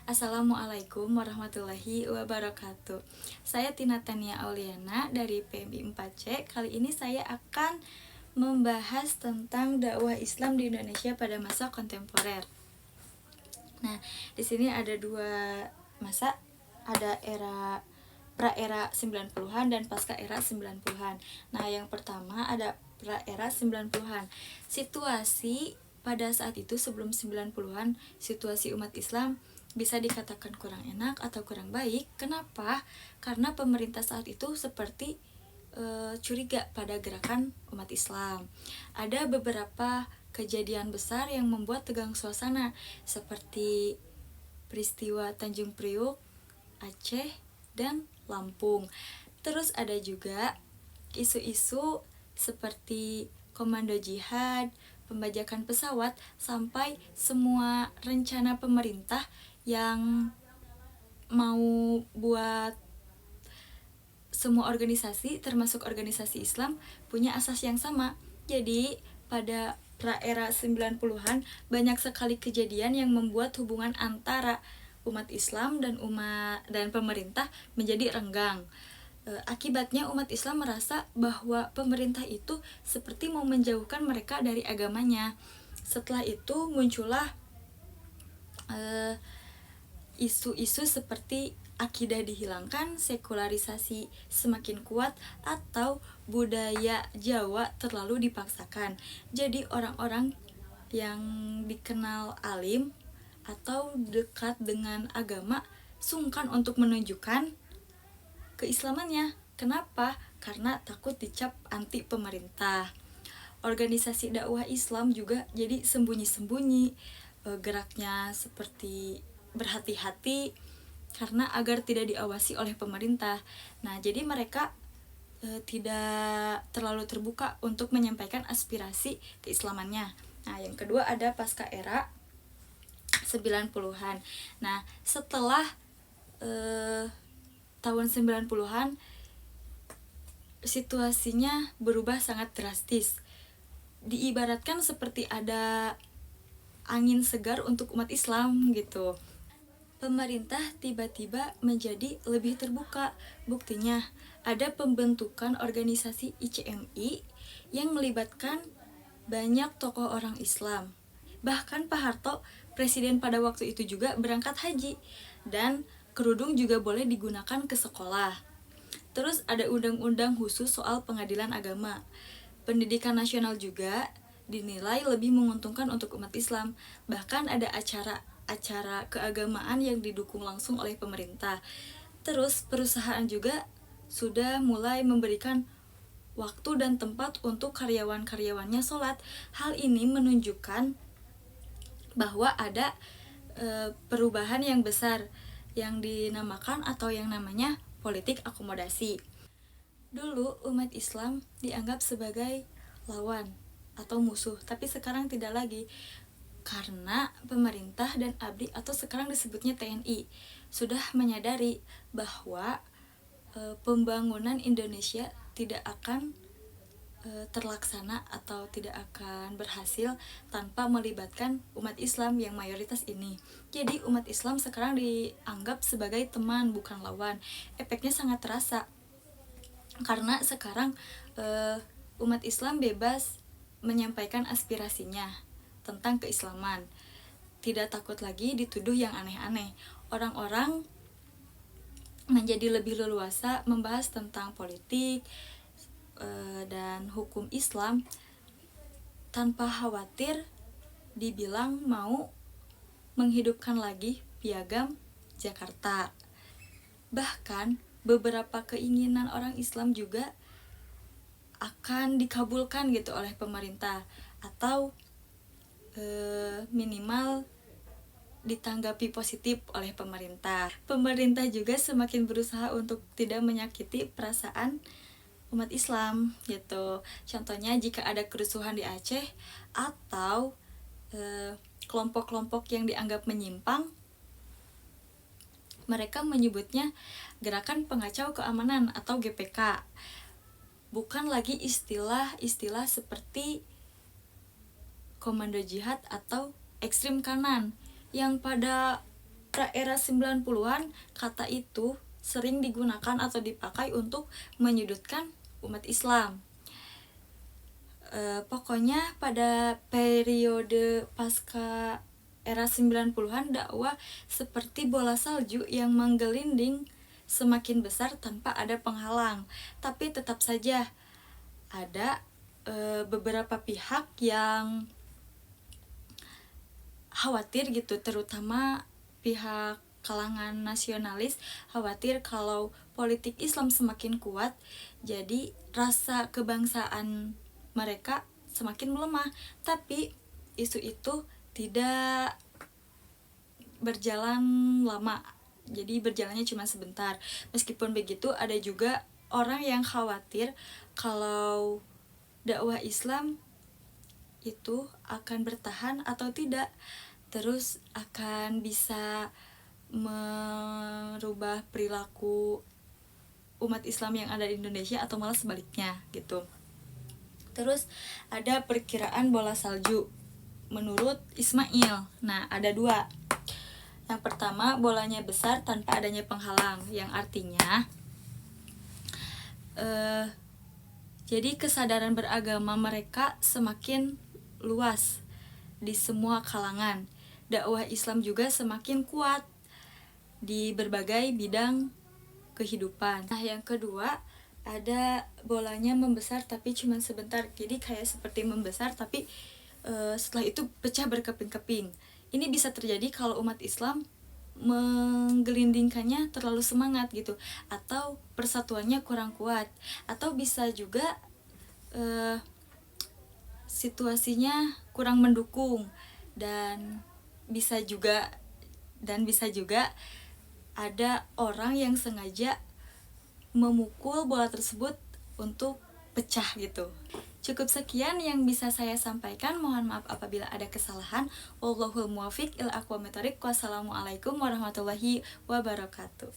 Assalamualaikum warahmatullahi wabarakatuh. Saya Tina Tania Auliana dari PMI 4C. Kali ini saya akan membahas tentang dakwah Islam di Indonesia pada masa kontemporer. Nah, di sini ada dua masa, ada era pra-era 90-an dan pasca era 90-an. Nah, yang pertama ada pra-era 90-an. Situasi pada saat itu sebelum 90-an, situasi umat Islam bisa dikatakan kurang enak atau kurang baik. Kenapa? Karena pemerintah saat itu seperti curiga pada gerakan umat Islam. Ada beberapa kejadian besar yang membuat tegang suasana, seperti peristiwa Tanjung Priuk, Aceh, dan Lampung. Terus ada juga isu-isu seperti komando jihad, pembajakan pesawat, sampai semua rencana pemerintah yang mau buat semua organisasi, termasuk organisasi Islam, punya asas yang sama. Jadi, pada era 90-an banyak sekali kejadian yang membuat hubungan antara umat Islam dan pemerintah menjadi renggang. Akibatnya umat Islam merasa bahwa pemerintah itu seperti mau menjauhkan mereka dari agamanya. Setelah itu muncullah isu-isu seperti akidah dihilangkan, sekularisasi semakin kuat, atau budaya Jawa terlalu dipaksakan. Jadi orang-orang yang dikenal alim atau dekat dengan agama sungkan untuk menunjukkan keislamannya. Kenapa? Karena takut dicap anti pemerintah. Organisasi dakwah Islam juga jadi sembunyi-sembunyi, geraknya seperti berhati-hati karena agar tidak diawasi oleh pemerintah. Nah, jadi mereka tidak terlalu terbuka untuk menyampaikan aspirasi keislamannya. Nah, yang kedua ada pasca era 90-an. Nah, setelah tahun 90-an situasinya berubah sangat drastis. Diibaratkan seperti ada angin segar untuk umat Islam gitu. Pemerintah tiba-tiba menjadi lebih terbuka. Buktinya, ada pembentukan organisasi ICMI yang melibatkan banyak tokoh orang Islam. Bahkan Pak Harto, presiden pada waktu itu juga berangkat haji, dan kerudung juga boleh digunakan ke sekolah. Terus ada undang-undang khusus soal pengadilan agama. Pendidikan nasional juga dinilai lebih menguntungkan untuk umat Islam. Bahkan ada acara keagamaan yang didukung langsung oleh pemerintah. Terus perusahaan juga sudah mulai memberikan waktu dan tempat untuk karyawan-karyawannya sholat. Hal ini menunjukkan bahwa ada perubahan yang besar yang dinamakan atau yang namanya politik akomodasi. Dulu umat Islam dianggap sebagai lawan atau musuh, tapi sekarang tidak lagi, karena pemerintah dan ABRI atau sekarang disebutnya TNI sudah menyadari bahwa pembangunan Indonesia tidak akan terlaksana atau tidak akan berhasil tanpa melibatkan umat Islam yang mayoritas ini. Jadi umat Islam sekarang dianggap sebagai teman, bukan lawan. Efeknya sangat terasa karena sekarang umat Islam bebas menyampaikan aspirasinya tentang keislaman, tidak takut lagi dituduh yang aneh-aneh. Orang-orang menjadi lebih leluasa membahas tentang politik dan hukum Islam tanpa khawatir dibilang mau menghidupkan lagi piagam Jakarta. Bahkan beberapa keinginan orang Islam juga akan dikabulkan gitu oleh pemerintah, atau minimal ditanggapi positif oleh pemerintah. Pemerintah juga semakin berusaha untuk tidak menyakiti perasaan umat Islam gitu. Contohnya jika ada kerusuhan di Aceh atau kelompok-kelompok yang dianggap menyimpang, mereka menyebutnya Gerakan Pengacau Keamanan atau GPK. Bukan lagi istilah-istilah seperti komando jihad atau ekstrim kanan yang pada era 90-an kata itu sering digunakan atau dipakai untuk menyudutkan umat Islam. Pokoknya pada periode pasca era 90-an dakwah seperti bola salju yang menggelinding semakin besar tanpa ada penghalang. Tapi tetap saja ada beberapa pihak yang khawatir gitu, terutama pihak kalangan nasionalis khawatir kalau politik Islam semakin kuat, jadi rasa kebangsaan mereka semakin melemah. Tapi isu itu tidak berjalan lama, jadi berjalannya cuma sebentar. Meskipun begitu, ada juga orang yang khawatir kalau dakwah Islam itu akan bertahan atau tidak, terus akan bisa merubah perilaku umat Islam yang ada di Indonesia atau malah sebaliknya gitu. Terus ada perkiraan bola salju menurut Ismail. Nah, ada dua. Yang pertama, bolanya besar tanpa adanya penghalang, yang artinya jadi kesadaran beragama mereka semakin luas di semua kalangan. Dakwah Islam juga semakin kuat di berbagai bidang kehidupan. Nah, yang kedua, ada bolanya membesar tapi cuma sebentar. Jadi kayak seperti membesar tapi setelah itu pecah berkeping-keping. Ini bisa terjadi kalau umat Islam menggelindingkannya terlalu semangat gitu, atau persatuannya kurang kuat, atau bisa juga situasinya kurang mendukung, dan bisa juga ada orang yang sengaja memukul bola tersebut untuk pecah gitu. Cukup sekian yang bisa saya sampaikan. Mohon maaf apabila ada kesalahan. Wallahul muwaffiq ila aqwamit thoriq. Wassalamualaikum warahmatullahi wabarakatuh.